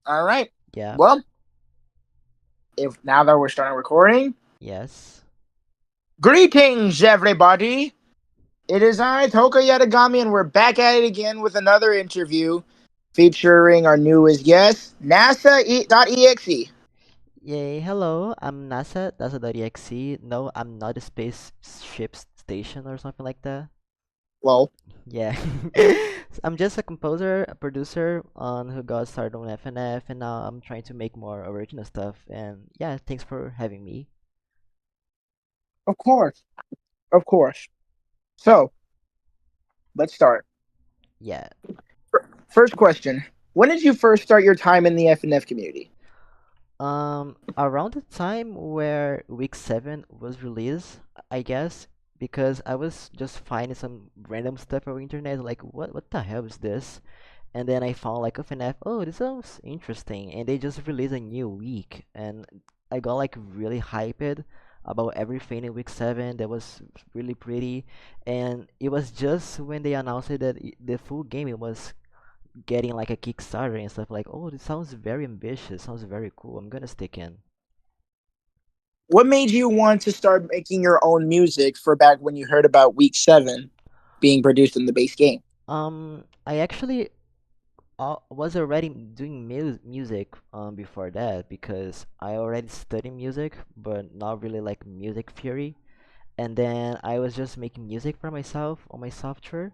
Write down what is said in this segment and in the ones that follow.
All right. Yeah. Well, if now that we're starting recording, Yes. greetings, everybody. It is I, Toka Yatagami, and we're back at it again with another interview featuring our newest guest, NASA.exe. Yay. Hello. I'm NASA.exe. No, I'm not a spaceship station or something like that. Well, Yeah. I'm just a composer, a producer on who got started on FNF, and now I'm trying to make more original stuff. And yeah, thanks for having me. of course, of course. So let's start. Yeah. First question: when did you first start your time in the FNF community? Around the time where week 7 was released, I guess, because I was just finding some random stuff on the internet, like what the hell is this? And then I found like a FNAF, oh, this sounds interesting, and they just released a new week, and I got like really hyped about everything in week 7 that was really pretty, and it was just when they announced it that the full game it was getting like a Kickstarter and stuff like, oh, this sounds very ambitious, sounds very cool. I'm gonna stick in. What made you want to start making your own music for back when you heard about Week 7 being produced in the base game? I actually was already doing music before that because I already studied music, but not really like music theory. And then I was just making music for myself on my software.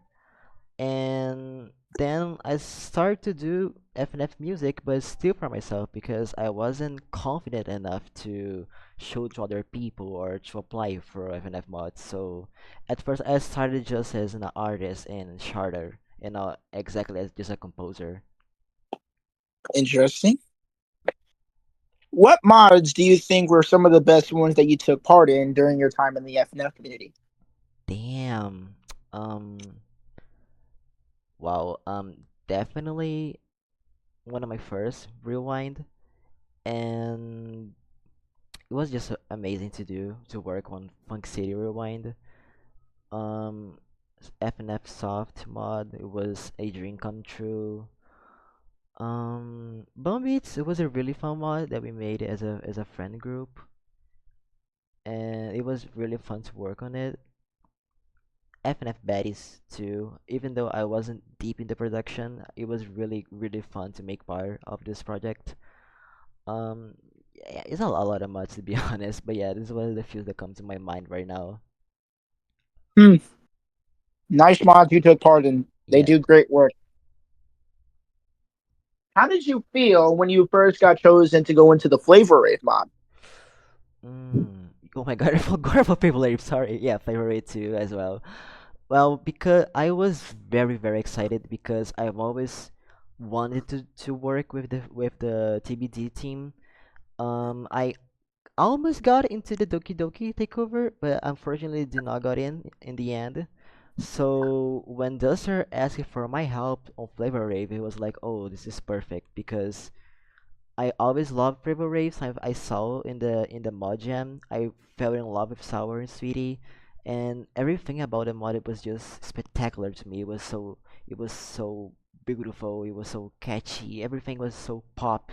And then I started to do FNF music, but still for myself because I wasn't confident enough to show to other people or to apply for FNF mods. So at first I started just as an artist in Charter and not exactly as just a composer. Interesting. What mods do you think were some of the best ones that you took part in during your time in the FNF community? Damn. Um, wow. Definitely one of my first rewind, and it was just amazing to do to work on Funk City Rewind. Um, FNF Soft mod, it was a dream come true. Bum Beats, it was a really fun mod that we made as a friend group, and it was really fun to work on it. FNF Baddies too. Even though I wasn't deep in the production, it was really fun to make part of this project. Um, yeah, it's not a lot of mods to be honest, but yeah, this is one of the few that come to my mind right now. Hmm. Nice mods you took part in. They Yeah. do great work. How did you feel when you first got chosen to go into the Flavor Rave mod? Oh my god, I forgot about Paper Ape. Sorry. Yeah, favorite too as well. Well, because I was very excited because I've always wanted to work with the TBD team. I almost got into the Doki Doki takeover, but unfortunately did not got in the end. So when Duster asked for my help on Flavor Rave, it was like, oh, this is perfect because I always loved Flavor Raves. I saw in the mod jam. I fell in love with Sour and Sweetie, and everything about the mod it was just spectacular to me. It was so beautiful. It was so catchy. Everything was so pop,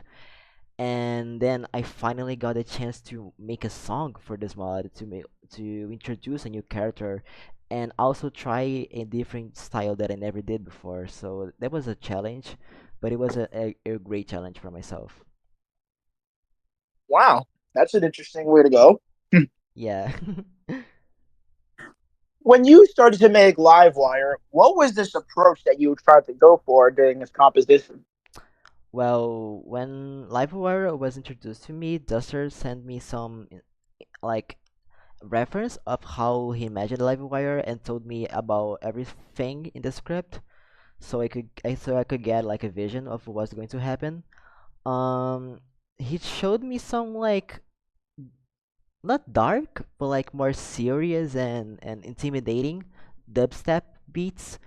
and then I finally got a chance to make a song for this mod to introduce a new character and also try a different style that I never did before. So that was a challenge, but it was a great challenge for myself. Wow, that's an interesting way to go. Yeah. When you started to make Livewire, what was this approach that you tried to go for during this composition? Well, when Livewire was introduced to me, Duster sent me some like reference of how he imagined Livewire and told me about everything in the script. So I could get like a vision of what's going to happen. Um, he showed me some like not dark, but like more serious and intimidating dubstep beats.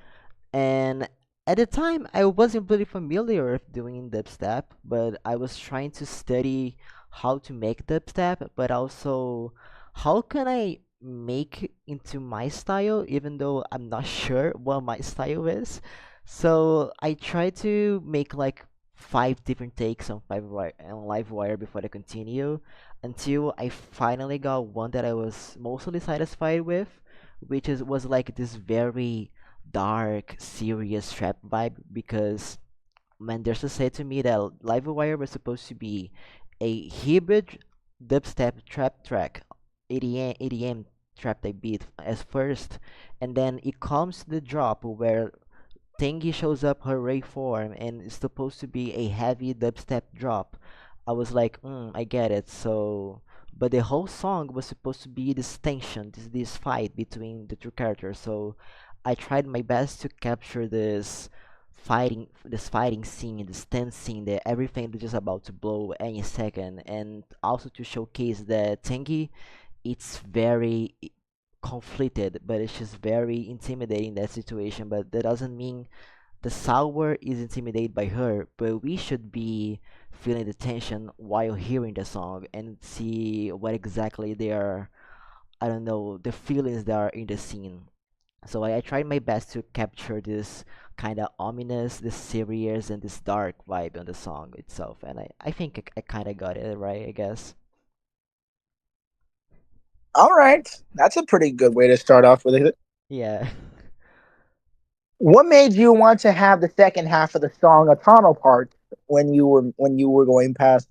And at the time, I wasn't really familiar with doing dubstep, but I was trying to study how to make dubstep, but also how can I make into my style, even though I'm not sure what my style is. So I try to make like five different takes on Livewire before I continue, until I finally got one that I was mostly satisfied with, which is was like this very dark, serious trap vibe. Because Mendoza said to me that Livewire was supposed to be a hybrid dubstep trap track, EDM trap type beat as first, and then it comes to the drop where Tengi shows up her Ray form and it's supposed to be a heavy dubstep drop. I was like, I get it. So, but the whole song was supposed to be this tension, this fight between the two characters. So, I tried my best to capture this fighting scene, this tense scene, that everything is just about to blow any second, and also to showcase that Tengi, it's very conflicted, but it's just very intimidating that situation. But that doesn't mean the sour is intimidated by her, but we should be feeling the tension while hearing the song and see what exactly they are, I don't know, the feelings that are in the scene. So I tried my best to capture this kind of ominous, this serious, and this dark vibe on the song itself. And I think I kind of got it right, I guess. All right, that's a pretty good way to start off with it. Yeah. What made you want to have the second half of the song a tonal part when you were going past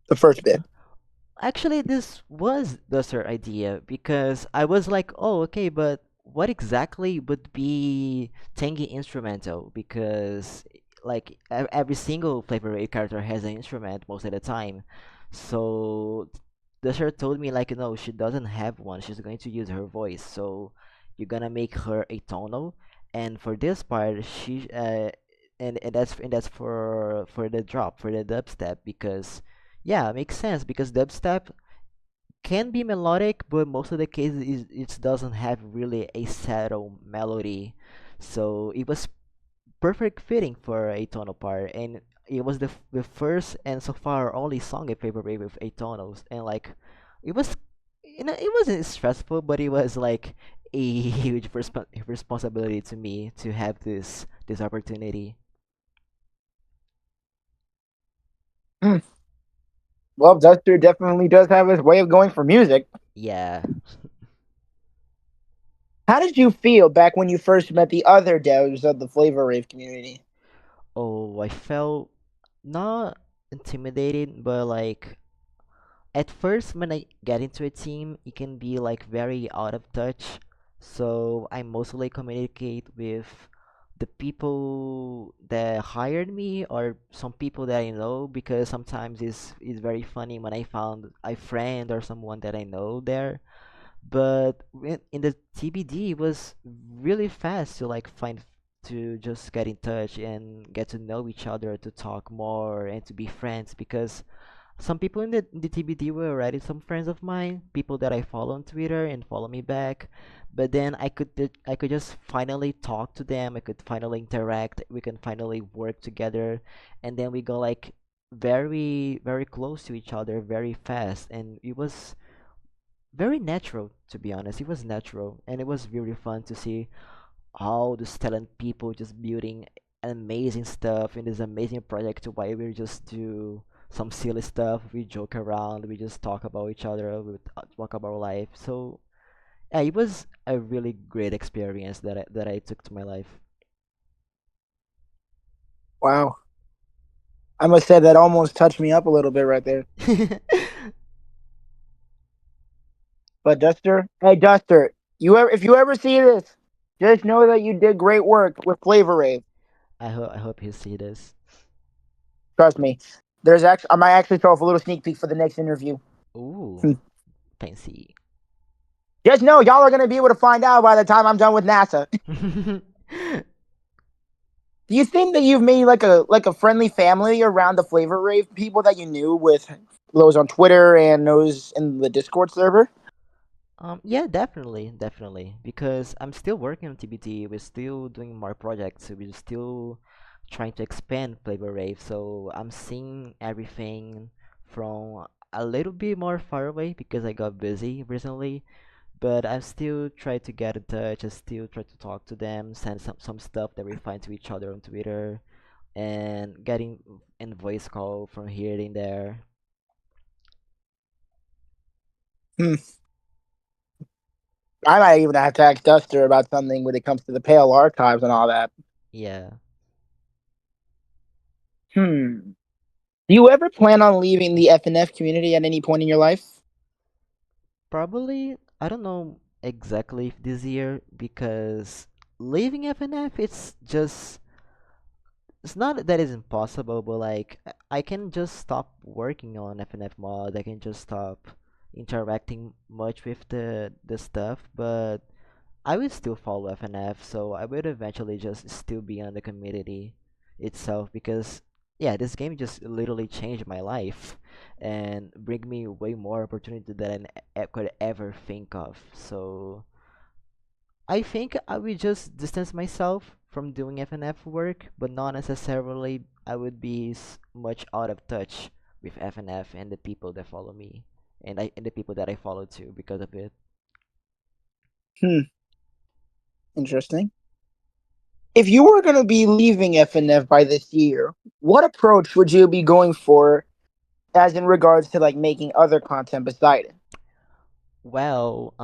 the first bit? Actually, this was the third idea because I was like, oh, okay, but what exactly would be Tengi instrumental? Because like every single Flavor Wave character has an instrument most of the time. So the shirt told me like, no, she doesn't have one. She's going to use her voice. So you're gonna make her a tonal, and for this part, and that's for the drop for the dubstep because yeah, makes sense because dubstep can be melodic, but most of the cases it doesn't have really a settled melody. So it was perfect fitting for a tonal part, and it was the first and so far only song I favorite with atonals, and like it was, it wasn't stressful, but it was like a huge responsibility to me to have this opportunity. Hmm. Well, Duster definitely does have his way of going for music. Yeah. How did you feel back when you first met the other devs of the Flavor Rave community? Oh, I felt not intimidated, but like at first when I get into a team, it can be like very out of touch. So I mostly communicate with the people that hired me or some people that I know because sometimes it's very funny when I found a friend or someone that I know there. But in the TBD, it was really fast to like find to just get in touch and get to know each other, to talk more and to be friends because some people in the TBD were already some friends of mine, people that I follow on Twitter and follow me back. But then I could just finally talk to them. I could finally interact. We can finally work together, and then we go like very very close to each other very fast, and it was very natural to be honest. It was natural, and it was really fun to see all these talent people just building amazing stuff in this amazing project while we just do some silly stuff. We joke around, we just talk about each other, we talk about life. So yeah, it was a really great experience that I took to my life. Wow, I must say that almost touched me up a little bit right there. But Duster, hey Duster, if you ever see this, just know that you did great work with Flavor Rave. I hope you see this. Trust me. There's actually I might actually throw off a little sneak peek for the next interview. Ooh, Hmm. fancy. Just know y'all are gonna be able to find out by the time I'm done with NASA. Do you think that you've made like a friendly family around the Flavor Rave people that you knew with those on Twitter and those in the Discord server? Yeah, definitely, definitely. Because I'm still working on TBT. We're still doing more projects. We're still trying to expand Flavor Rave. So I'm seeing everything from a little bit more far away because I got busy recently. But I still try to get in touch. I still try to talk to them, send some stuff that we find to each other on Twitter. and getting in voice call from here and there. Hmm. I might even have to ask Duster about something when it comes to the Pale Archives and all that. Yeah, Hmm. Do you ever plan on leaving the FNF community at any point in your life? probably. I don't know exactly if this year because leaving FNF, it's not that it's impossible, but like I can just stop working on FNF mod. I can just stop interacting much with the stuff, but I will still follow FNF, so I would eventually just still be on the community itself because yeah, this game just literally changed my life and bring me way more opportunity than I could ever think of. So I think I will just distance myself from doing FNF work, but not necessarily I would be much out of touch with FNF and the people that follow me and the people that I follow too because of it. Hmm. Interesting. If you were going to be leaving FNF by this year, what approach would you be going for, as in regards to like making other content beside it? Well,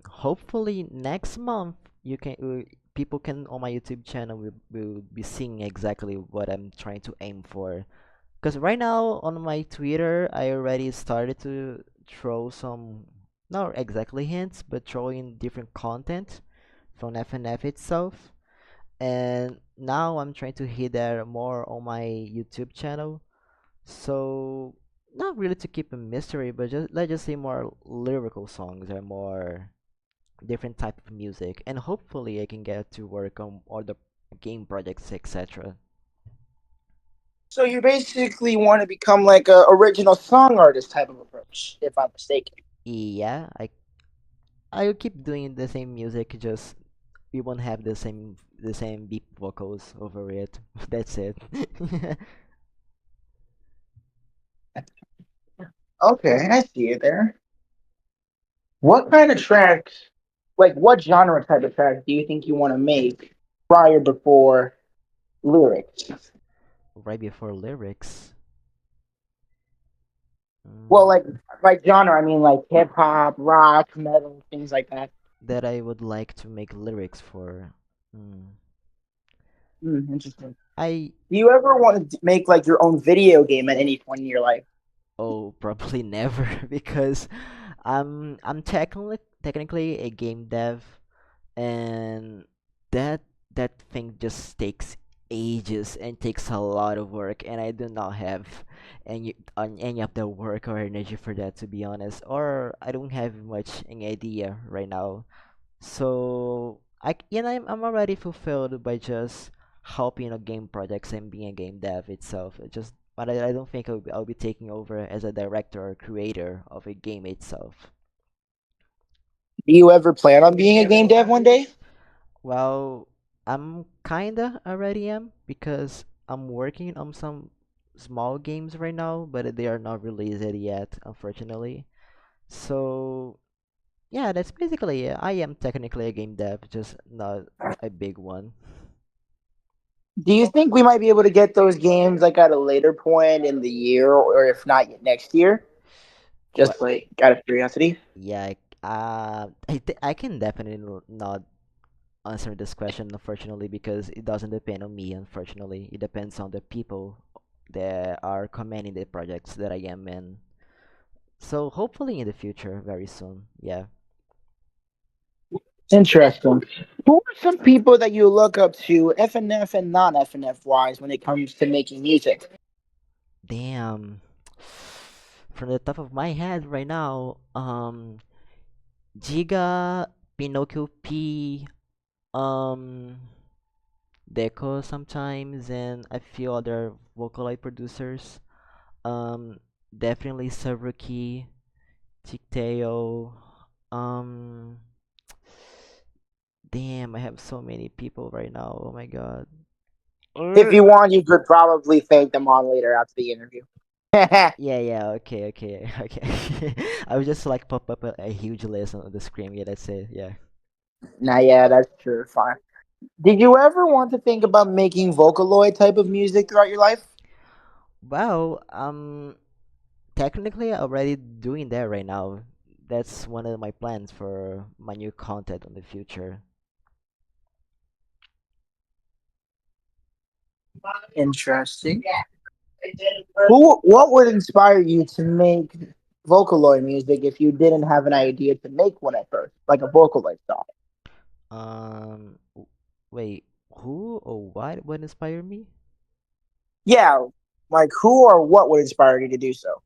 hopefully next month you can people can on my YouTube channel will be seeing exactly what I'm trying to aim for. Because right now on my Twitter, I already started to throw some, not exactly hints, but throwing different content from FNF itself. And now I'm trying to hit that more on my YouTube channel. So not really to keep a mystery, but just let's just say more lyrical songs or more different type of music, and hopefully I can get to work on all the game projects, etc. So you basically want to become like a original song artist type of approach, if I'm mistaken. Yeah, I'll keep doing the same music, just we won't have the same beep vocals over it. That's it. Okay, I see it there. What kind of tracks, like what genre type of tracks do you think you want to make prior before lyrics? Right before lyrics. Well, Mm, like genre, I mean like hip hop, rock, metal, things like that. that I would like to make lyrics for. Mm, Interesting. I Do you ever want to make like your own video game at any point in your life? Oh, probably never because I'm technically a game dev, and that that thing just takes ages and takes a lot of work, and I do not have any of the work or energy for that, to be honest, or I don't have much any idea right now. So I'm already fulfilled by just helping on game projects and being a game dev itself. But I don't think I'll be taking over as a director or creator of a game itself. Do you ever plan on being a game dev one day? Well, I'm kinda already am because I'm working on some small games right now, but they are not released yet, unfortunately. So yeah, that's basically it. I am technically a game dev, just not a big one. Do you think we might be able to get those games like at a later point in the year, or if not yet next year? What? Just like out of curiosity. Yeah, I can definitely not answer this question, unfortunately, because it doesn't depend on me. Unfortunately, it depends on the people that are commenting the projects that I am in. So hopefully in the future, very soon. Yeah. Interesting. Who are some people that you look up to, FNF and non FNF wise, when it comes to making music? Damn. From the top of my head right now, Giga, Pinocchio P, um, Deco sometimes, and a few other Vocaloid producers. Um, Definitely Severuki, Tictail. Um, damn, I have so many people right now. Oh my god. If you want, you could probably thank them on later after the interview. Yeah, yeah, okay, okay, okay. I would just like pop up a huge list on the screen. Yeah, that's it. Yeah. Nah, yeah, that's true. Fine. Did you ever want to think about making Vocaloid type of music throughout your life? Well, technically already doing that right now. That's one of my plans for my new content in the future. Interesting. What would inspire you to make Vocaloid music if you didn't have an idea to make one at first, like a Vocaloid song? Wait, who or what would inspire me? Yeah, like who or what would inspire you to do so?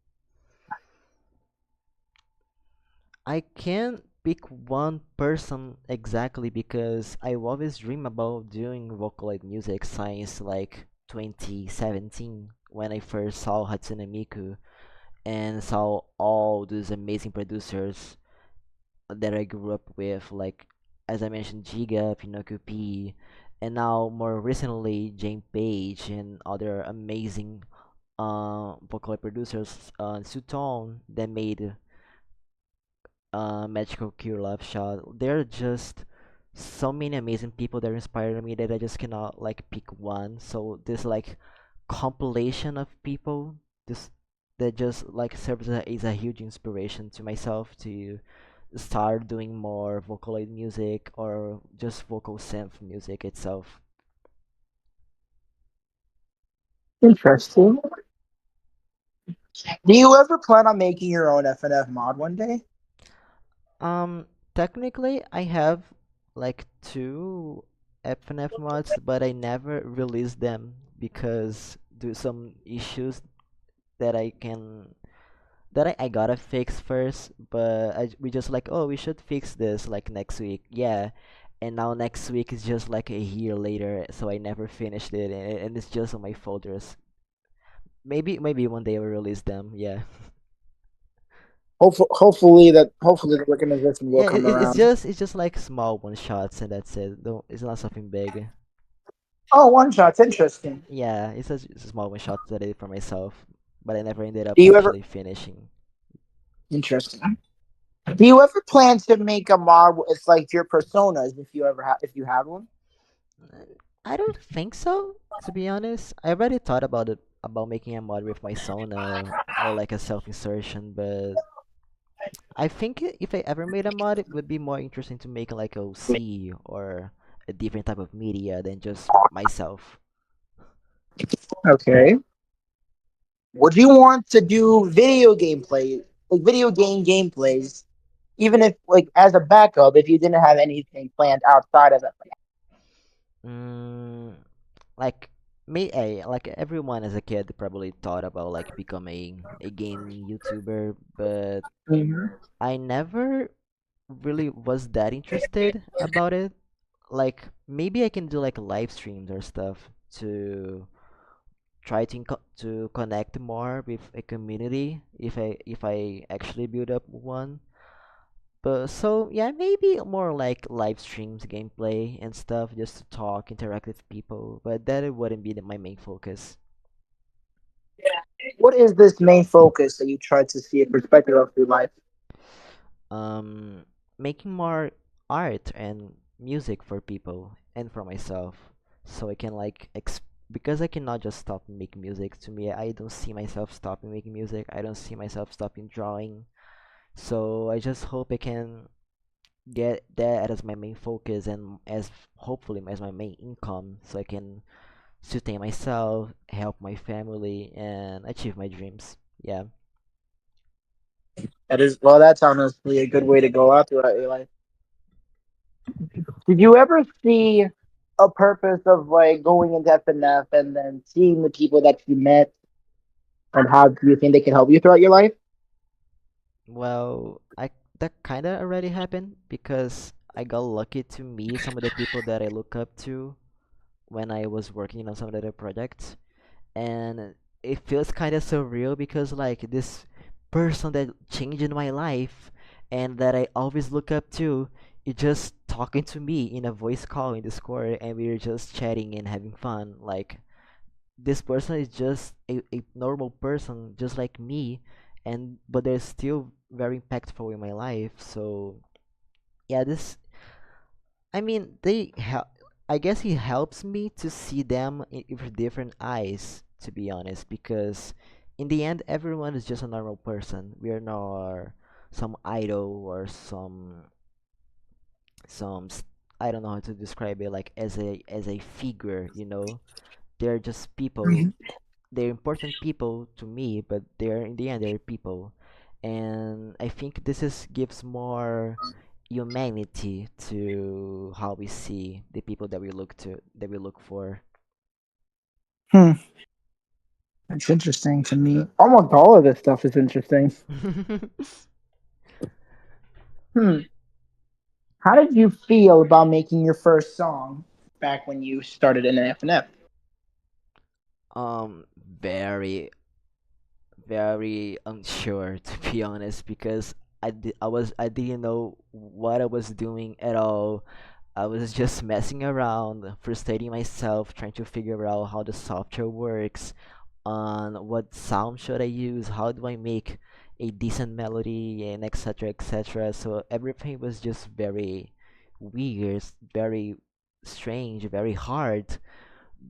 I can't pick one person exactly because I always dream about doing Vocaloid music since like 2017 when I first saw Hatsune Miku and saw all those amazing producers that I grew up with, like as I mentioned, Giga, Pinocchio P, and now more recently Jane Page and other amazing Vocaloid producers, Sutone that made Magical Cure Love Shot. There are just so many amazing people that inspire me that I just cannot like pick one. So this like compilation of people this that just like serves as a huge inspiration to myself to start doing more Vocaloid music or just vocal synth music itself. Interesting. Do you ever plan on making your own FNF mod one day? Um, Technically, I have like two FNF mods, but I never released them because do some issues that I can I gotta fix first. But we just like, oh, we should fix this like next week, yeah. And now next week is just like a year later, so I never finished it, and it's just on my folders. Maybe one day I'll release them, yeah. Hopefully the organization will Yeah, come it's around. just like small one shots and that's it. Don't It's not something big. Oh, one shots. Interesting. Yeah, it's a small one shot that I did for myself, but I never ended up Do you ever? actually finishing. Interesting. Do you ever plan to make a mod with like your personas if you have one? I don't think so, to be honest. I already thought about it about making a mod with my Sona or like a self insertion, but I think if I ever made a mod, it would be more interesting to make like a C or a different type of media than just myself. Okay. Would you want to do video game gameplays, even if like as a backup, if you didn't have anything planned outside of it? Mm, like like everyone as a kid probably thought about like becoming a gaming YouTuber, but Mhm. I never really was that interested about it. Like maybe I can do like live streams or stuff to try to connect more with a community if I actually build up one. But so yeah, maybe more like live streams, gameplay and stuff, just to talk, interact with people. But that wouldn't be my main focus. What is this main focus that you try to see a perspective of your life? um Making more art and music for people and for myself so I can like because I cannot just stop making music. To me, I don't see myself stopping making music. I don't see myself stopping drawing. So I just hope I can get that as my main focus and as hopefully as my main income so I can sustain myself, help my family and achieve my dreams. Yeah. That is well, that's honestly a good way to go out throughout your life. Did you ever see a purpose of like going into FNF and then seeing the people that you met and how do you think they can help you throughout your life? Well, I that kind of already happened because I got lucky to meet some of the people that I look up to when I was working on some of the projects, and it feels kind of surreal because like this person that changed my life and that I always look up to is just talking to me in a voice call in Discord, and we are just chatting and having fun. Like this person is just a normal person just like me, and but they're still very impactful in my life. So yeah, this I mean they help. I guess he helps me to see them with different eyes, to be honest, because in the end, everyone is just a normal person. We are not some idol or some I don't know how to describe it, like as a figure, you know. They're just people. Mhm. They're important people to me, but they're in the end they're people, and I think this is gives more humanity to how we see the people that we look for. Hmm. That's interesting to me. Almost all of this stuff is interesting. Hmm. How did you feel about making your first song back when you started in FNF? Very very unsure to be honest because I didn't know what I was doing at all. I was just messing around, frustrating myself, trying to figure out how the software works, on what sound should I use, how do I make a decent melody, and etc. etc. So everything was just very weird, very strange, very hard,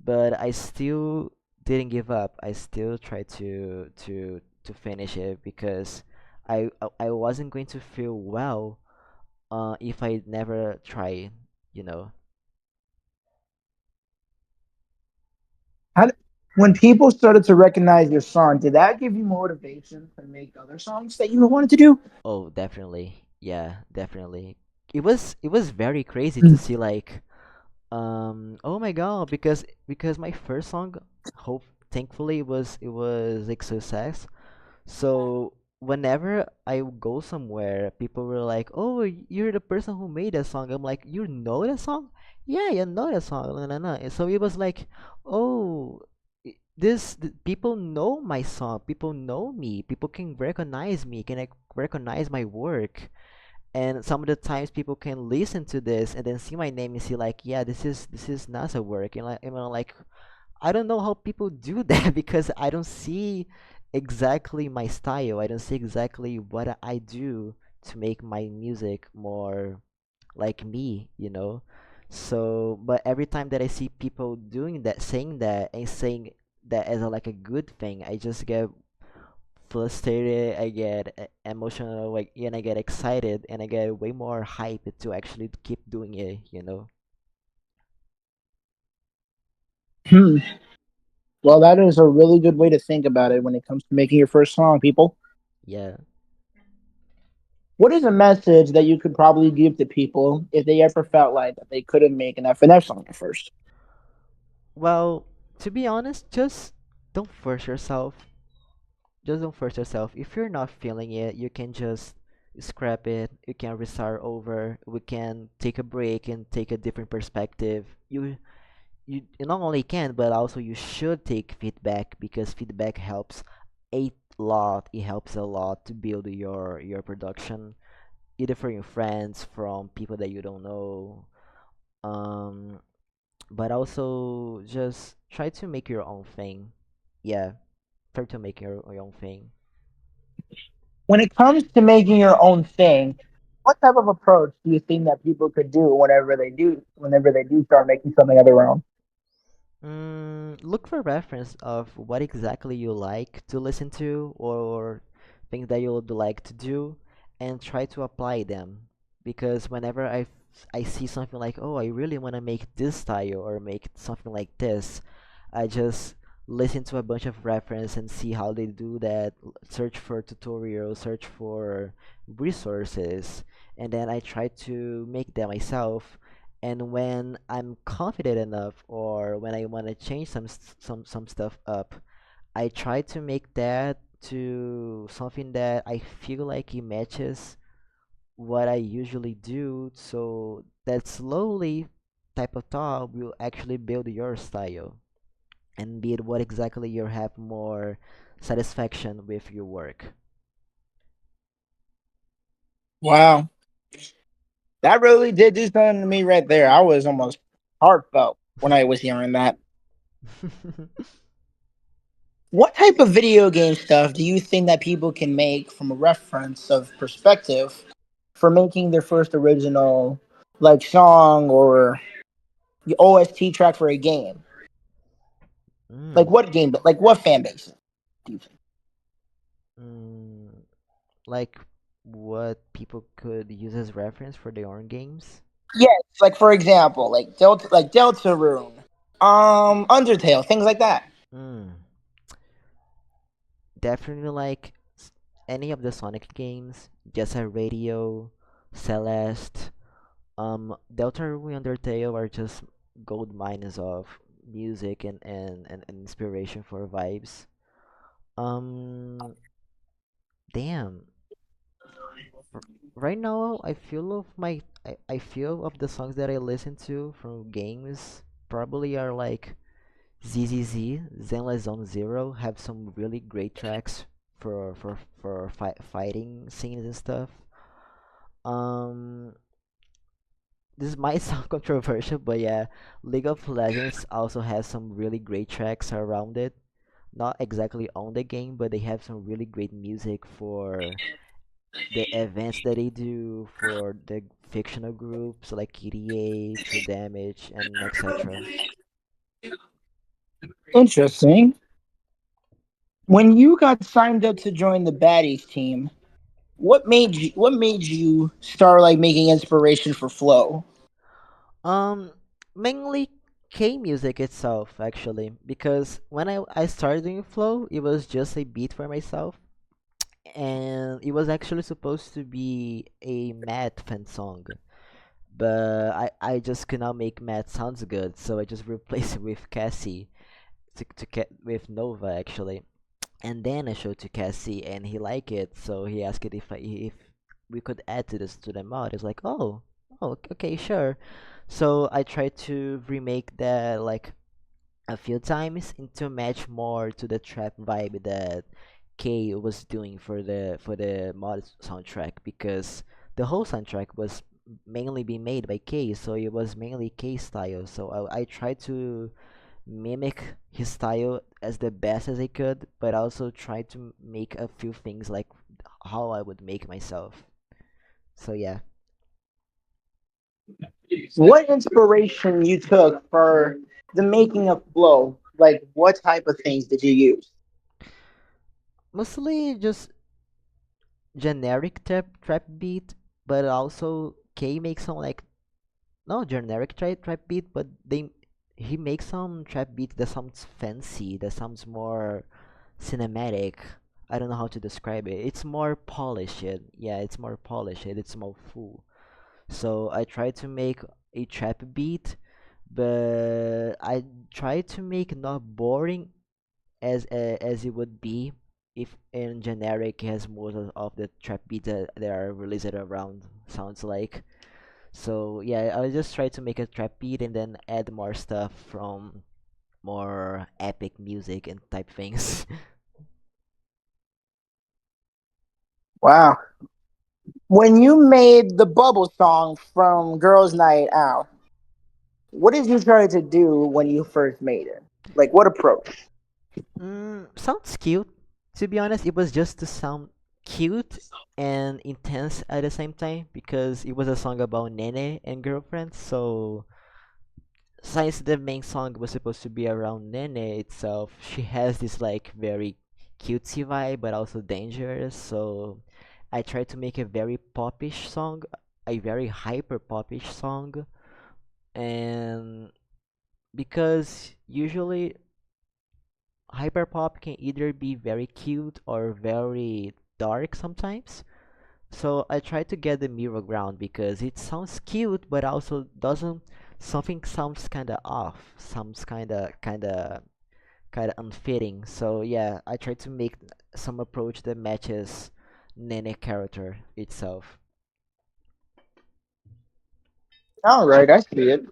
but I still didn't give up. I still tried to finish it because I wasn't going to feel well if I never tried, you know. How did, when people started to recognize your song, did that give you motivation to make other songs that you wanted to do? Oh, definitely. Yeah, definitely. It was very crazy to Mm. see like oh my god, because my first song hope thankfully it was like success. So whenever I go somewhere, people were like, "Oh, you're the person who made that song." I'm like, "You know that song?" "Yeah, you know that song." No, no, no. And so it was like, "Oh, people know my song. People know me. People can recognize me. Can like, recognize my work." And some of the times people can listen to this and then see my name and see like, "Yeah, this is NASA work." And I'm like, I don't know how people do that because I don't see exactly my style. I don't see exactly what I do to make my music more like me, you know? So, but every time that I see people doing that, saying that, and saying that as a, like a good thing, I just get frustrated, I get emotional, like, and I get excited, and I get way more hype to actually keep doing it, you know? Hmm. Well, that is a really good way to think about it when it comes to making your first song, people. Yeah. What is a message that you could probably give to people if they ever felt like that they couldn't make an FNF song at first? Well, to be honest, just don't force yourself. Just don't force yourself. If you're not feeling it, you can just scrap it. You can restart over. We can take a break and take a different perspective. You not only can, but also you should take feedback because feedback helps a lot. It helps a lot to build your production, either from your friends, from people that you don't know. Um, but also just try to make your own thing. Yeah, try to make your own thing. When it comes to making your own thing, what type of approach do you think that people could do whenever they do start making something of their own? Look for reference of what exactly you like to listen to or things that you would like to do and try to apply them. Because whenever I see something like, oh, I really want to make this style or make something like this, I just listen to a bunch of reference and see how they do that, search for tutorials, search for resources, and then I try to make them myself. And when I'm confident enough or when I want to change some stuff up, I try to make that to something that I feel like it matches what I usually do, so that slowly type of thought will actually build your style and build what exactly you have more satisfaction with your work. Wow, that really did do something to me right there. I was almost heartfelt when I was hearing that. What type of video game stuff do you think that people can make from a reference of perspective for making their first original like song or the OST track for a game? Like Mm, what game? Like what fan base? Do you think? mm, like what people could use as reference for their own games? Yes, like for example, like Deltarune, Undertale, things like that. Mm, definitely like any of the Sonic games, Just a Radio, Celeste, Deltarune and Undertale are just gold mines of music and inspiration for vibes. Um, damn. r- Right now, I feel of the songs that I listen to from games probably are like ZZZ, Zenless Zone Zero have some really great tracks for fighting scenes and stuff. Um, this might sound controversial, but yeah, League of Legends also has some really great tracks around it. Not exactly on the game, but they have some really great music for the events that they do for the fictional groups like EDA, True Damage, and etc. Interesting. When you got signed up to join the Baddies team, what made you start like making inspiration for Flow? Um, mainly K music itself, actually, because when I started doing Flow, it was just a beat for myself, and it was actually supposed to be a Matt fan song, but I just could not make Matt sounds good, so I just replaced it with Cassie with Nova actually. And then I showed to Cassie, and he liked it. So he asked if we could add to this to the mod. It's like, oh, okay, sure. So I tried to remake that like a few times and to match more to the trap vibe that K was doing for the mod soundtrack because the whole soundtrack was mainly being made by K, so it was mainly K style. So I tried to mimic his style as the best as I could, but also try to make a few things like how I would make myself. So yeah, What inspiration you took for the making of Flow? Like what type of things did you use? mostly just generic trap beat, but also K makes some like no generic trap beat, but they he makes some trap beat that sounds fancy, that sounds more cinematic. I don't know how to describe it. It's more polished. Yeah, it's more polished. It's more full. So I try to make a trap beat, but I try to make not boring as it would be if in generic has most of the trap beats that are released around sounds like. So yeah, I just try to make a trap beat and then add more stuff from more epic music and type things. Wow. When you made the Bubble song from Girls Night Out, what did you try to do when you first made it? Like what approach? Sounds cute. To be honest, it was just to sound cute and intense at the same time because it was a song about Nene and girlfriends. So, since the main song was supposed to be around Nene itself, she has this like very cutesy vibe but also dangerous. So, I tried to make a very popish song, a very hyper popish song, and because usually hyperpop can either be very cute or very dark sometimes. So I try to get the middle ground because it sounds cute, but also doesn't. Something sounds kind of off. Sounds kind of unfitting. So yeah, I try to make some approach that matches Nene character itself. All right, I see it.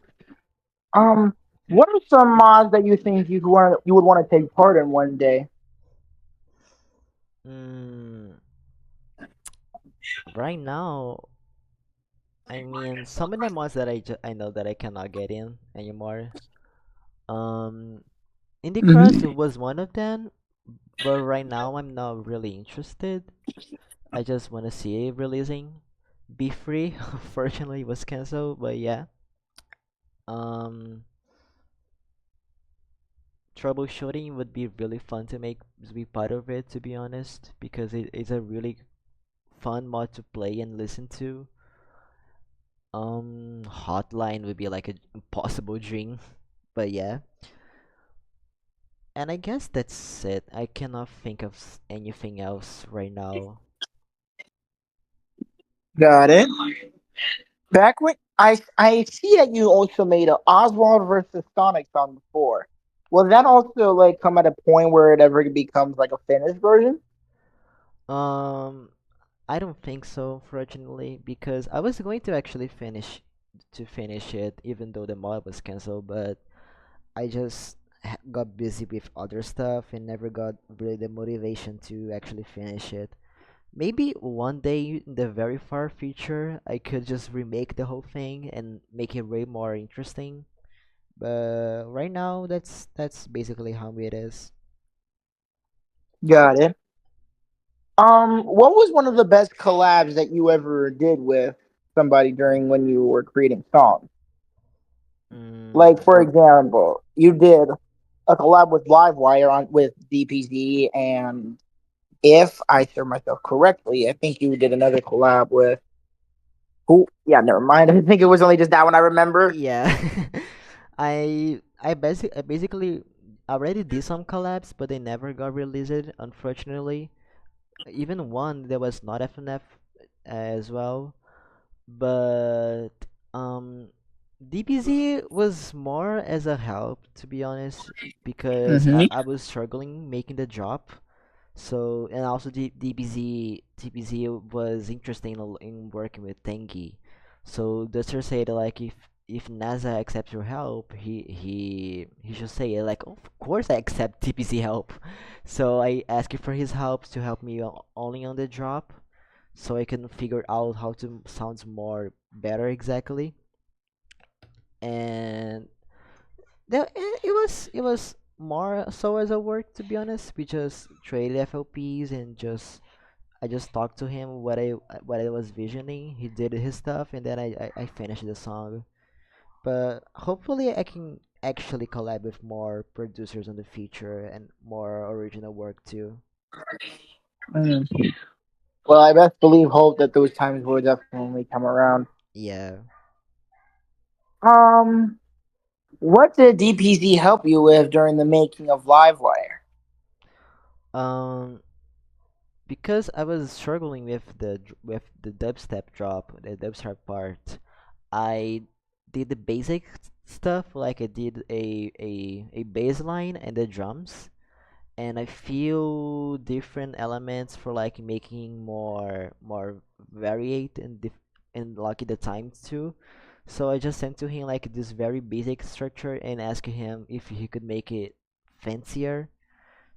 Um, what are some mods that you think you would want to take part in one day? Mm, right now, I mean, some of the mods that I know that I cannot get in anymore. Um, Indie Cross Hmm. was one of them, but right now I'm not really interested. I just want to see it releasing. Be Free, unfortunately, was cancelled, but yeah. Um, Troubleshooting would be really fun to be part of it, to be honest, because it's a really fun mod to play and listen to. Hotline would be like an impossible dream, but yeah. And I guess that's it. I cannot think of anything else right now. Got it. Back when I see that you also made a Oswald versus Sonic song before. Will that also like come at a point where it ever becomes like a finished version? Um, I don't think so, fortunately, because I was going to actually finish it, even though the mod was canceled, but I just got busy with other stuff and never got really the motivation to actually finish it. Maybe one day in the very far future, I could just remake the whole thing and make it way more interesting. But right now, that's basically how it is. Got it. What was one of the best collabs that you ever did with somebody during when you were creating songs? Like for For example, you did a collab with Livewire on with DPZ, and if I serve myself correctly, I think you did another collab with who? Yeah, never mind. I think it was only just that one I remember. Yeah, I basically already did some collabs, but they never got released, unfortunately. Even one that was not FNF as well. But um DBZ was more as a help, to be honest, because Mm-hmm. I was struggling making the drop. So, and also DBZ was interested in working with Tengi. So Duster said like if NASA accepts your help, he should say like, of course I accept DBZ help. So I asked for his help to help me only on the drop, so I can figure out how to sound more better exactly. And it was more so as a work, to be honest. We just traded FLPs and just I just talked to him what I was visioning. He did his stuff, and then I finished the song. But hopefully I can actually collab with more producers in the future and more original work too. Mm. Well, I best believe hope that those times will definitely come around. Yeah. Um, what did DPZ help you with during the making of Livewire? Um, because I was struggling with with the dubstep drop, the dubstep part. I did the basic stuff, like I did a bass line and the drums, and I feel different elements for like making more variate and like the times too. So I just sent to him like this very basic structure and asked him if he could make it fancier.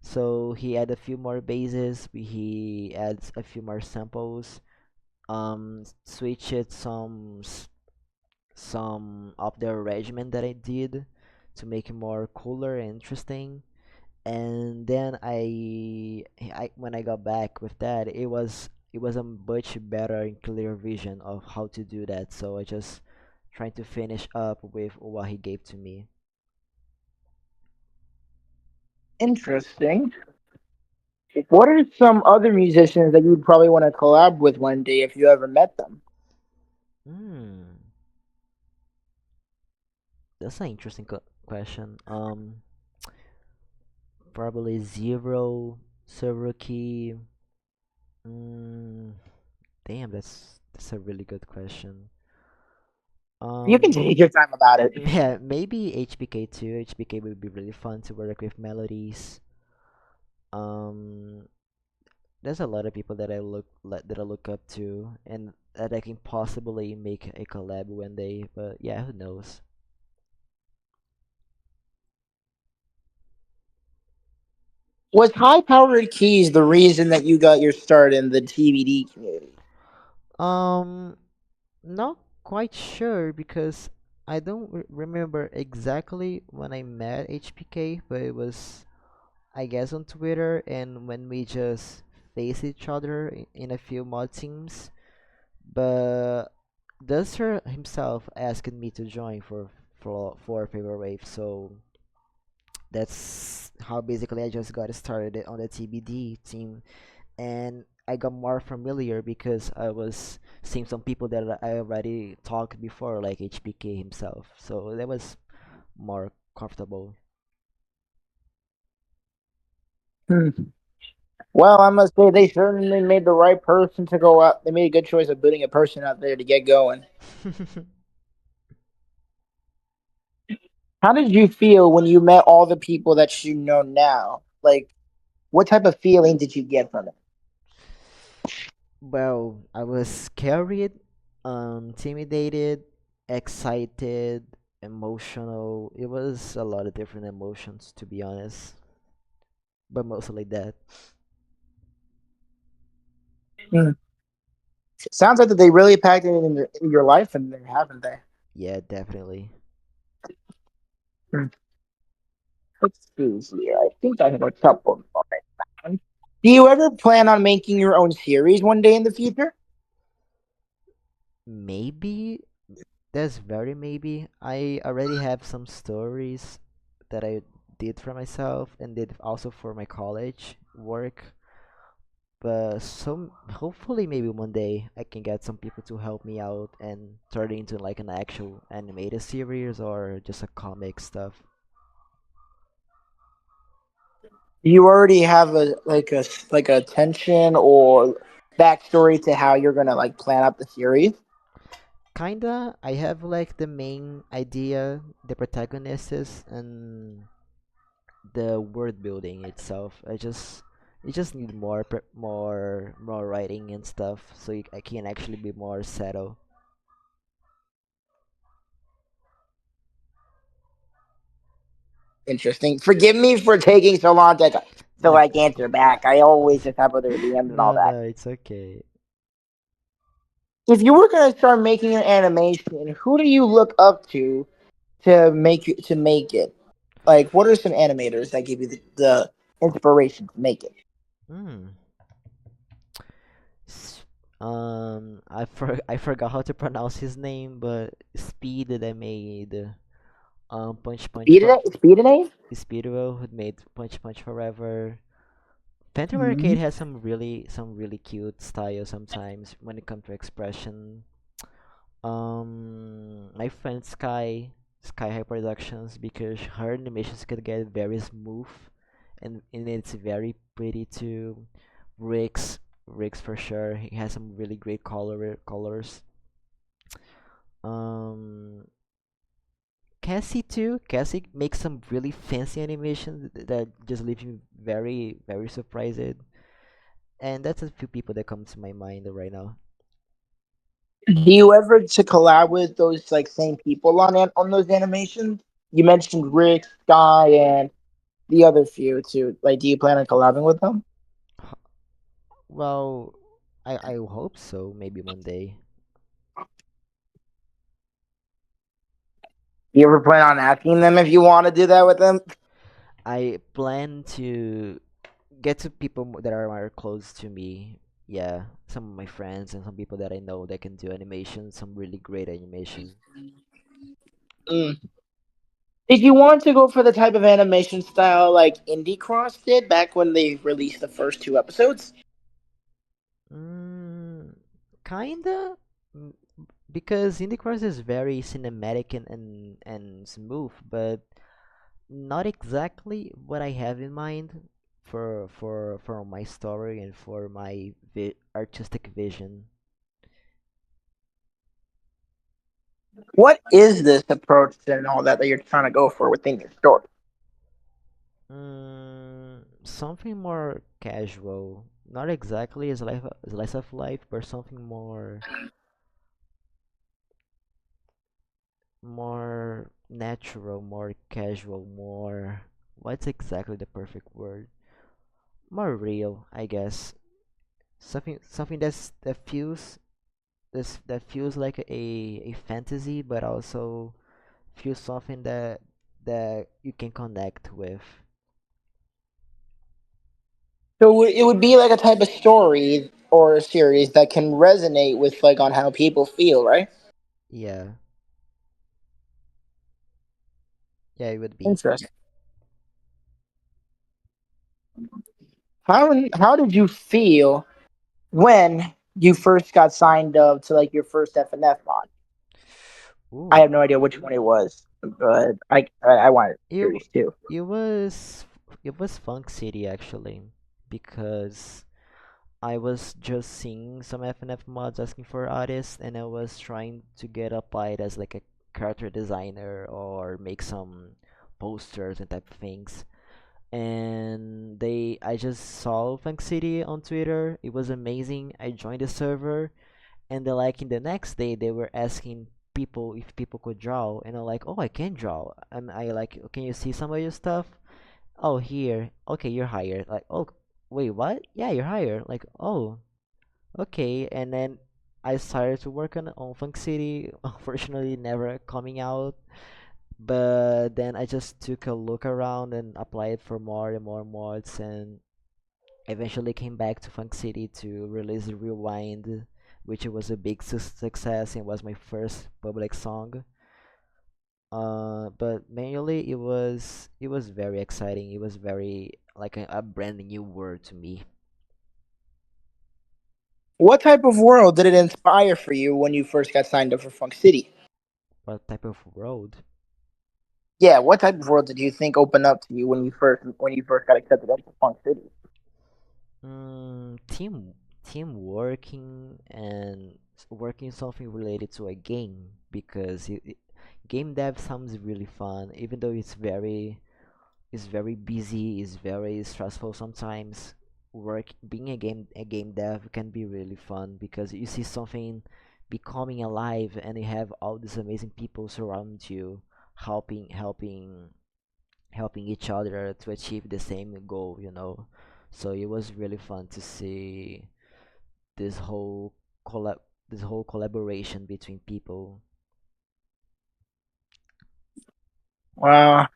So he add a few more basses, he adds a few more samples, switch it some of the arrangement that I did to make it more cooler and interesting. And then I when I got back with that, it was a much better and clear vision of how to do that. So I just trying to finish up with what he gave to me. Interesting. What are some other musicians that you'd probably want to collab with one day if you ever met them? Hmm, that's an interesting question. Probably Zero, Silver Key. Mm, damn, that's a really good question. You can Um, take your time about it. yeah, maybe HBK too. HBK would be really fun to work with melodies. Um, there's a lot of people that I look up to, and that I can possibly make a collab one day. But yeah, who knows? Was high powered keys the reason that you got your start in the TBD community? Um, not quite sure because I don't remember exactly when I met HPK, but it was, I guess, on Twitter, and when we just face each other in a few mod teams. But Duster himself asked me to join for for Vaporwave. So that's how basically I just got started on the TBD team, and I got more familiar because I was seeing some people that I already talked before, like HPK himself. So that was more comfortable. Hmm. Well, I must say they certainly made the right person to go up. They made a good choice of putting a person out there to get going. How did you feel when you met all the people that you know now? Like, what type of feeling did you get from it? Well, I was scared, intimidated, excited, emotional. It was a lot of different emotions, to be honest, but mostly that. Hmm. Sounds like that they really packed it in your life, and they haven't they? Yeah, definitely. Hmm. Let's see here. I think I have a couple. Do you ever plan on making your own series one day in the future? Maybe, that's very maybe. I already have some stories that I did for myself and did also for my college work. But some hopefully maybe one day I can get some people to help me out and turn it into like an actual animated series or just a comic stuff. Do you already have a tension or backstory to how you're gonna like plan out the series? Kinda, I have like the main idea, the protagonists, and the world building itself. I just need more more writing and stuff so I can actually be more settled. Interesting. Forgive me for taking so long to No, like answer back. I always just have other DMs and all no, that. no, it's okay. If you were gonna start making an animation, who do you look up to make it? Like, what are some animators that give you the inspiration to make it? Hmm. S- I forgot how to pronounce his name, but Speed that I made. Punch Punch for Speed name? Speedwell who made Punch Punch Forever. Phantom Mm-hmm. Arcade has some really cute style sometimes when it comes to expression. My friend Sky High Productions because her animations can get very smooth and it's very pretty too. Riggs for sure. He has some really great colors. Um, Cassie too. Cassie makes some really fancy animations that just leave you very surprised. And that's a few people that come to my mind right now. Do you ever to collab with those like same people on those animations? You mentioned Rick, Sky, and the other few too. Like, do you plan on collabing with them? H- Well, I hope so. Maybe one day. You ever plan on asking them if you want to do that with them? I plan to get to people that are more close to me. Yeah, some of my friends and some people that I know that can do animation, some really great animation. Mm. Did you want to go for the type of animation style like Indie Cross did back when they released the first two episodes? Mm, kinda, mm, because Indie Cross is very cinematic and smooth, but not exactly what I have in mind for my story and for my artistic vision. What is this approach and all that you're trying to go for within your story? Something more casual, not exactly as life as less of life, but something more natural, more casual, more what's exactly the perfect word? More real, I guess. Something that feels like a fantasy, but also feels something that you can connect with. So it would be like a type of story or a series that can resonate with like on how people feel, right? Yeah. Yeah, it would be. Interesting. How did you feel when you first got signed up to like your first FNF mod? I Ooh, have no idea which one it was, but I wanted it w- curious too. it was it was Funk City actually, because I was just seeing some FNF mods asking for artists, and I was trying to get applied as like a character designer or make some posters and type of things. And I just saw Funk City on Twitter. It was amazing. I joined the server, and then like in the next day they were asking people if people could draw, and I'm like, oh, I can draw. And I like, can you see some of your stuff? Oh, here. Okay, you're hired. Like, oh, wait, what? Yeah, you're hired. Like, oh, okay. And then I started to work on Funk City. Unfortunately, never coming out. But then I just took a look around and applied for more and more mods, and eventually came back to Funk City to release Rewind, which was a big success and was my first public song. But mainly it was very exciting. It was very like a brand new world to me. What type of world did it inspire for you when you first got signed up for Funk City? What type of road? Yeah, what type of world did you think opened up to you when you first got accepted into Funk City? Team working and working something related to a game, because game dev sounds really fun, even though it's very busy, it's very stressful sometimes. Work being a game dev can be really fun because you see something becoming alive, and you have all these amazing people surround you, helping each other to achieve the same goal. So it was really fun to see this whole collab this whole collaboration between people. Well,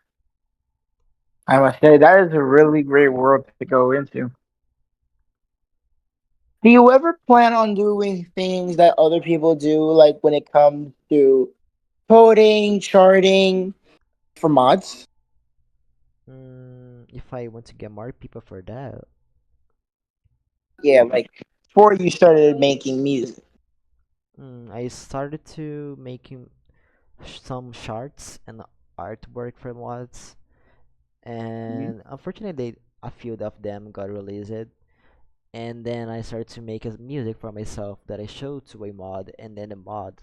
I must say that is a really great world to go into. Do you ever plan on doing things that other people do, like when it comes to coding, charting for mods? If I want to get more people for that, Yeah, like before you started making music. I started to making some charts and artwork for mods, Mhm. and unfortunately, a few of them got released. And then I started to make a music for myself that I showed to a mod, and then the mod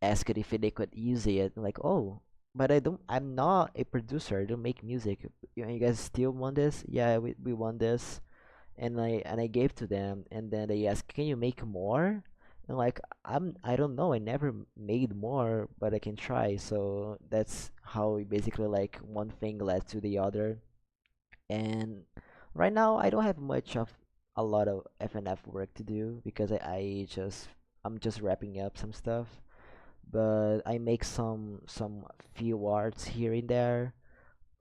asked if they could use it. I'm like, oh, but I'm not a producer. I don't make music. You guys still want this? Yeah, we want this. And I gave to them, and then they asked, "Can you make more?" And like, I don't know. I never made more, but I can try. So that's how we basically like one thing led to the other. And right now, I don't have much of a lot of FNF work to do because I'm just wrapping up some stuff. But I make some few arts here and there.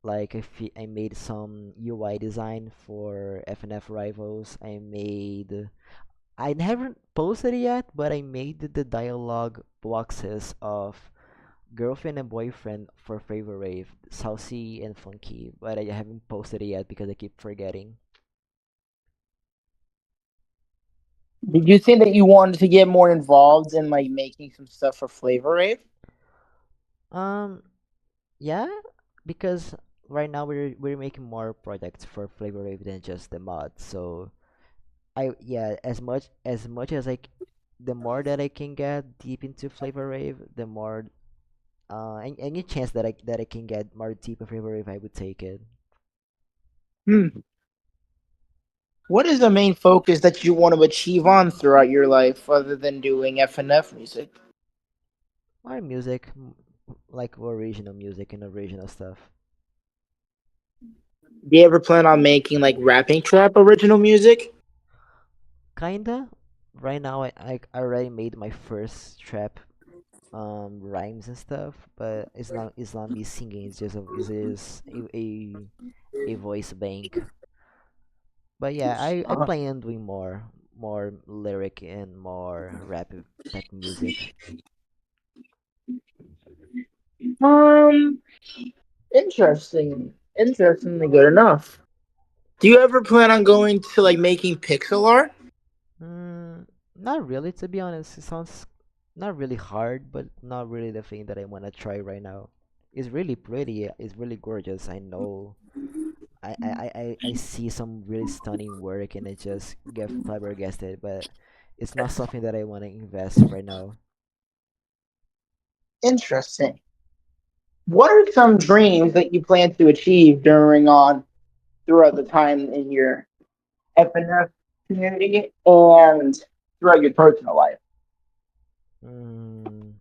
Like I made some UI design for FNF Rivals. I haven't posted it yet, but I made the dialogue boxes of girlfriend and boyfriend for Flavor Rave, Saucy and Funky, but I haven't posted it yet because I keep forgetting. Did you think that you wanted to get more involved in like making some stuff for Flavor Rave? Um, yeah, because right now we're making more projects for Flavor Rave than just the mod. So yeah, as much as the more that I can get deep into Flavor Rave, the more any chance that I can get more deep in Flavor Rave, I would take it. Hmm. What is the main focus that you want to achieve on throughout your life other than doing FNF music? More music, like original music and original stuff. Do you ever plan on making like rapping trap original music? Kinda. Right now, I already made my first trap rhymes and stuff, but it's not me singing. It's just a voice bank. But yeah, I Uh, plan on doing more lyric and more rap type music. um, Interesting. Interestingly good enough. Do you ever plan on going to like making pixel art? Mm, not really, to be honest. It sounds not really hard, but not really the thing that I want to try right now. It's really pretty. It's really gorgeous. I know. I see some really stunning work and I just get flabbergasted, but it's not something that I want to invest right now. Interesting. What are some dreams that you plan to achieve during on throughout the time in your FNF community and throughout your personal life? Mm,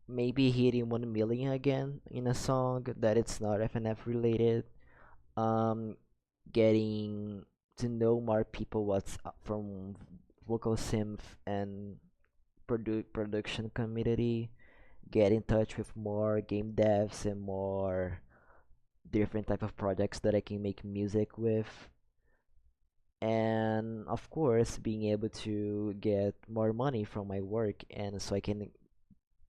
maybe hitting 1 million again in a song that it's not FNF related. Um, Getting to know more people what's up from vocal synth and production community. Get in touch with more game devs and more different type of projects that I can make music with. And of course, being able to get more money from my work, and so I can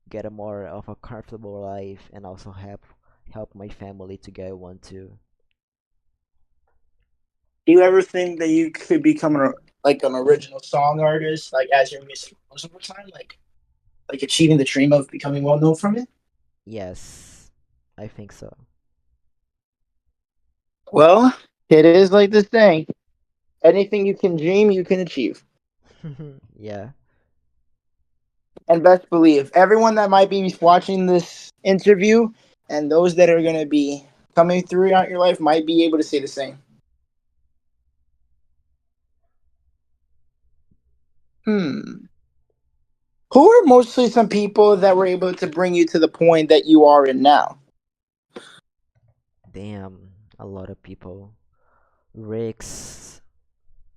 get a more of a comfortable life and also help my family to get one too. Do you ever think that you could become like an original song artist, like as your music grows over time, like achieving the dream of becoming well known from it? Yes, I think so. Well, it is like this thing. Anything you can dream, you can achieve. Yeah. And best believe everyone that might be watching this interview and those that are going to be coming throughout your life might be able to say the same. Hmm. Who are mostly some people that were able to bring you to the point that you are in now? Damn, a lot of people. Rix,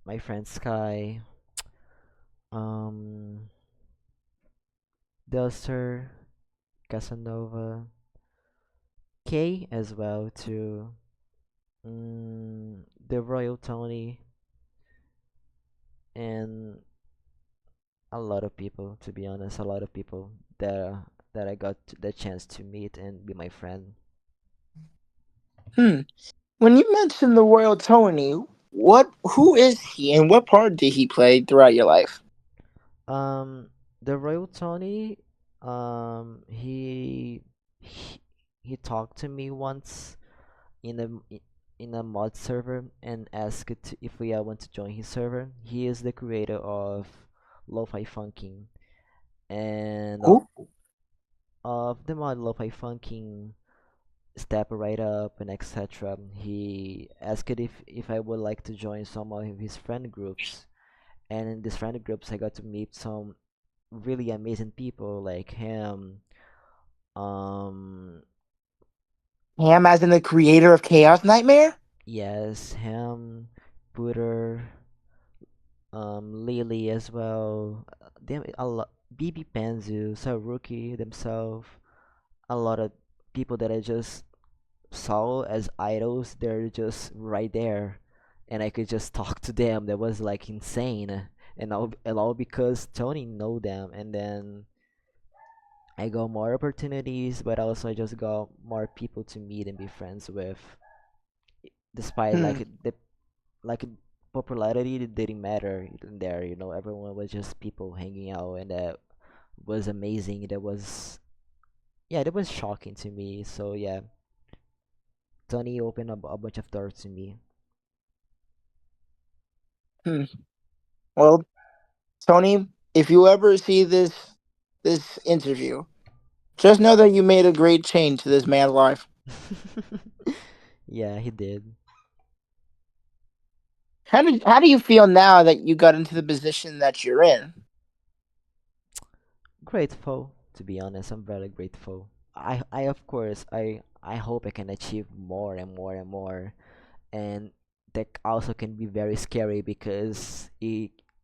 my friend Sky, um, Delster, Casanova, K as well too. The Royal Tony, and a lot of people. To be honest, a lot of people that I got the chance to meet and be my friend. Hmm. When you mentioned the Royal Tony, who is he and what part did he play throughout your life? Um, the Royal Tony, he he talked to me once in in a mod server and asked if we want to join his server. He is the creator of Lo-Fi Funking and Who? of the mod Lo-Fi Funking, Step Right Up, and etc. He asked if I would like to join some of his friend groups, and in these friend groups I got to meet some really amazing people like him. Um, Him as in the creator of Chaos Nightmare? yes, him, Booter, Lily as well. Them a lot. BB Panzu, Saruki themselves, a lot of people that I just saw as idols. They're just right there, and I could just talk to them. That was like insane, and all because Tony know them, and then I got more opportunities, but also I just got more people to meet and be friends with. Despite Hmm. like popularity, it didn't matter in there. Everyone was just people hanging out, and that was amazing. That was Yeah, that was shocking to me. So yeah, Tony opened up a bunch of doors to me. Hmm. Well, Tony, if you ever see this interview, just know that you made a great change to this man's life. Yeah, he did. How do you feel now that you got into the position that you're in? Grateful, to be honest. I'm very grateful. I of course, I hope I can achieve more and more and more, and that also can be very scary because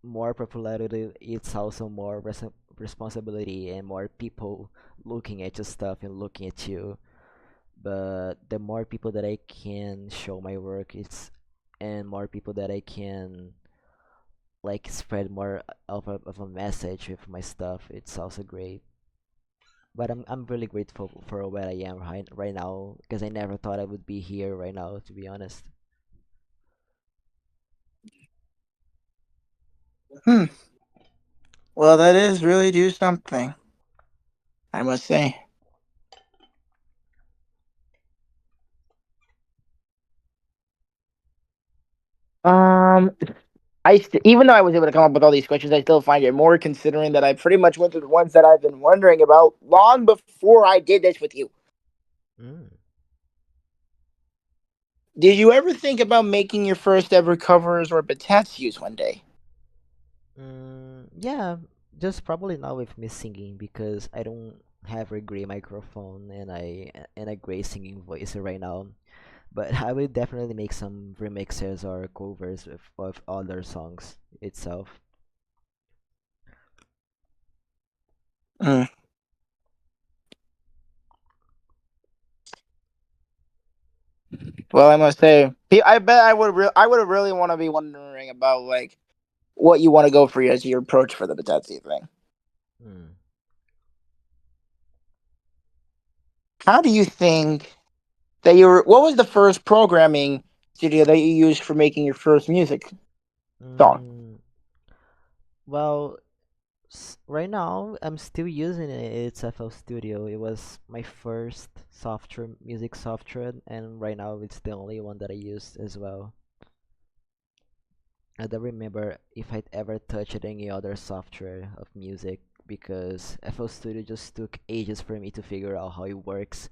more popularity, it's also more responsibility and more people looking at your stuff and looking at you. But the more people that I can show my work, and more people that I can like spread more of a message with my stuff, it's also great. But I'm really grateful for where I am right now because I never thought I would be here right now, to be honest. Hmm. Well, that is really do something, I must say. Um, even though I was able to come up with all these questions, I still find it more considering that I pretty much went through the ones that I've been wondering about long before I did this with you. Mm. Did you ever think about making your first ever covers or use one day? Yeah, just probably not with me singing because I don't have a great microphone and a great singing voice right now. But I will definitely make some remixes or covers of other songs itself. Mm. Well, I must say, I bet I would really want to be wondering about like what you want to go for as your approach for the Batetsi thing. Mm. How do you think that you were? What was the first programming studio that you used for making your first music song? Mm, well, right now I'm still using it. It's FL Studio. It was my first software, music software, and right now it's the only one that I use as well. I don't remember if I'd ever touched any other software of music because FL Studio just took ages for me to figure out how it works.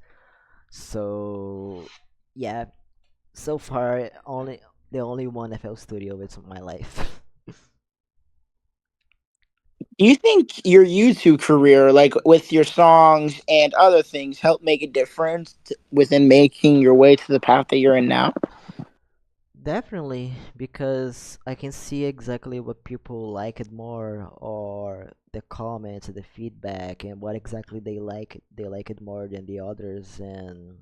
So yeah, so far only the only one FL Studio is my life. Do you think your YouTube career, like with your songs and other things, helped make a difference within making your way to the path that you're in now? Definitely, because I can see exactly what people like it more, or the comments, the feedback, and what exactly they like. They like it more than the others, and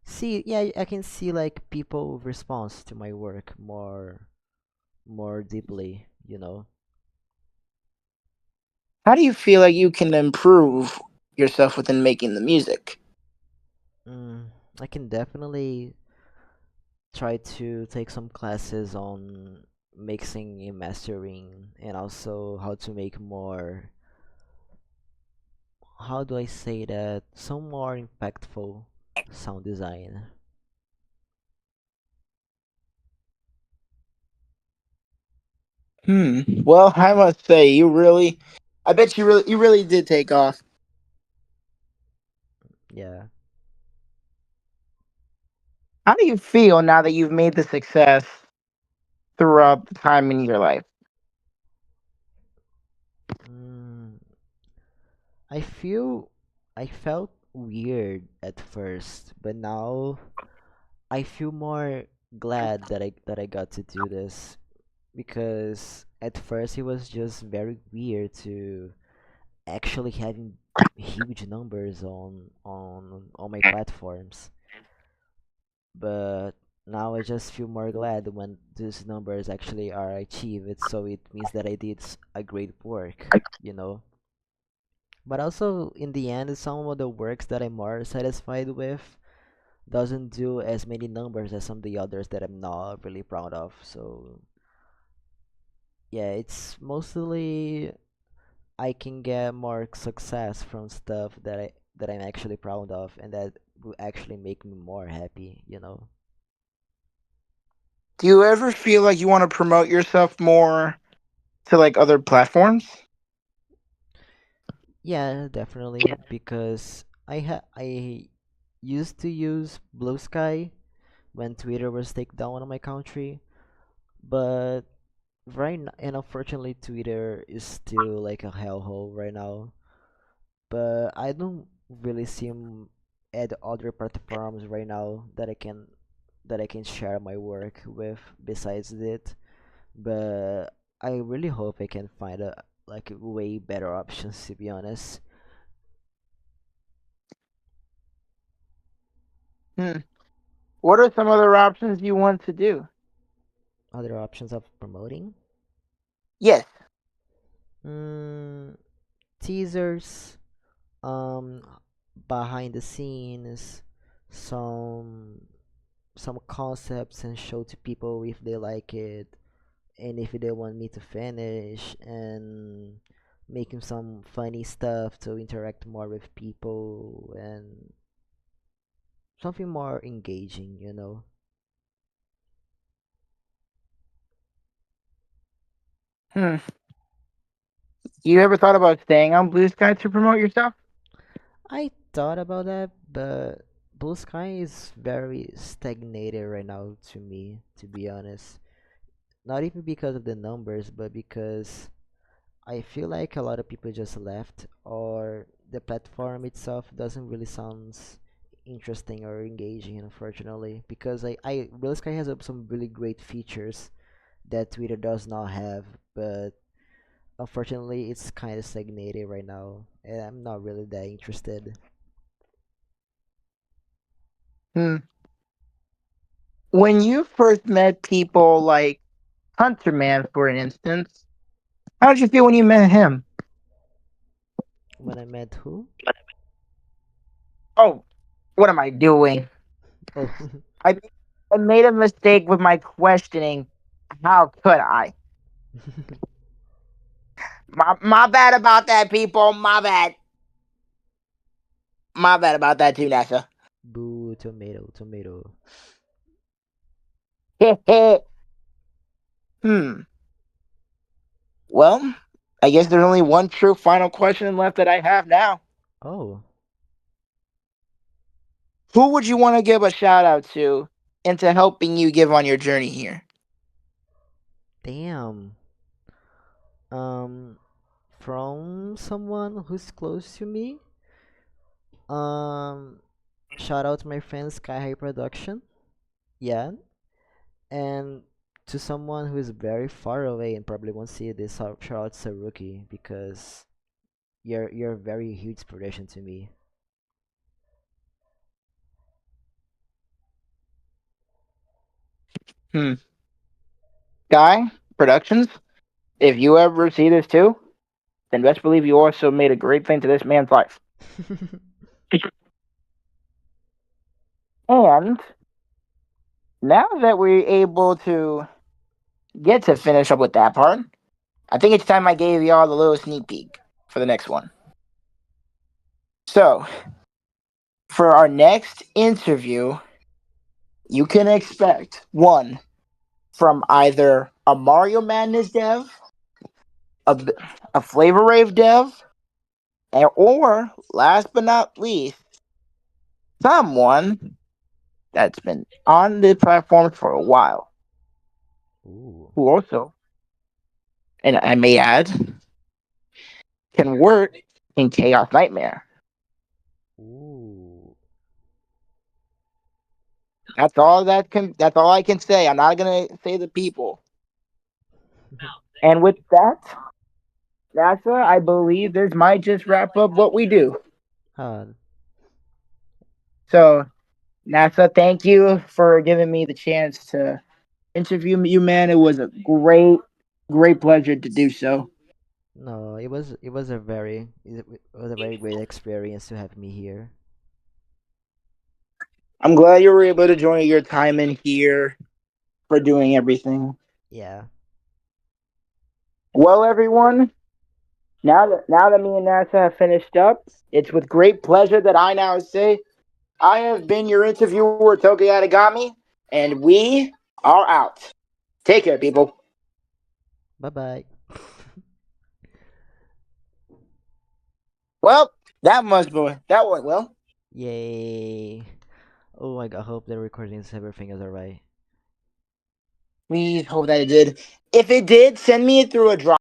see, yeah, I can see like people response to my work more deeply. You know, How do you feel like you can improve yourself within making the music? mm, I can definitely try to take some classes on mixing and mastering, and also how to make more, how do I say that, some more impactful sound design. Hmm. Well, I must say, I bet you really did take off. Yeah. How do you feel now that you've made the success throughout the time in your life? Mm, I feel I felt weird at first, but now I feel more glad that I got to do this because at first it was just very weird to actually having huge numbers on my platforms. But now I just feel more glad when these numbers actually are achieved. So it means that I did a great work, you know. But also in the end, some of the works that I'm more satisfied with doesn't do as many numbers as some of the others that I'm not really proud of. So yeah, it's mostly I can get more success from stuff that I'm actually proud of and that will actually make me more happy, you know. Do you ever feel like you want to promote yourself more to like other platforms? Yeah, definitely because I used to use Blue Sky when Twitter was taken down on my country, but right now, and unfortunately Twitter is still like a hellhole right now. But I don't really see at other platforms right now that I can share my work with besides it. But I really hope I can find a like way better options, to be honest. Hmm. What are some other options you want to do? Other options of promoting. Yes. Mm, teasers, um behind the scenes, some some concepts and show to people if they like it and if they want me to finish, and making some funny stuff to interact more with people and something more engaging, you know. Hmm. You ever thought about staying on Blue Sky to promote yourself? I thought about that, but Blue Sky is very stagnated right now to me, to be honest. Not even because of the numbers, but because I feel like a lot of people just left, or the platform itself doesn't really sounds interesting or engaging, unfortunately. Because Blue Sky has some really great features that Twitter does not have, but unfortunately, it's kind of stagnated right now, and I'm not really that interested. Hmm. When you first met people like Hunter Man, for an instance, how did you feel when you met him? When I met who? Oh, what am I doing? Oh, I I made a mistake with my questioning. How could I? My bad about that, people. My bad. My bad about that too, NASA. boo, tomato, tomato. Hmm. Well, I guess there's only one true final question left that I have now. Oh, Who would you want to give a shout out to into helping you give on your journey here? damn. Um, from someone who's close to me. Um, shout out to my friend Sky High Production. Yeah, and to someone who is very far away and probably won't see this, shout out to Rookie because you're a very huge inspiration to me. Hmm. Guy Productions. If you ever see this too, then best believe you also made a great thing to this man's life. And now that we're able to get to finish up with that part, I think it's time I gave y'all the little sneak peek for the next one. So, for our next interview, you can expect one from either a Mario Madness dev, a, a Flavor Rave dev, or last but not least, someone that's been on the platform for a while, Ooh, who also, and I may add, can work in Chaos Nightmare. ooh. That's all I can say. I'm not gonna say the people. And with that, NASA, I believe this might just wrap up what we do. Ah, So NASA, thank you for giving me the chance to interview you, man. It was a great pleasure to do so. no, it was a very great experience to have me here. I'm glad you were able to join your time in here for doing everything. Yeah. Well, everyone, now that me and NASA have finished up, it's with great pleasure that I now say I have been your interviewer, Toki Atagami, and we are out. Take care, people. Bye bye. Well, that went well. Yay. Oh my god, I hope the recordings everything is alright. We hope that it did. If it did, send me it through a drop.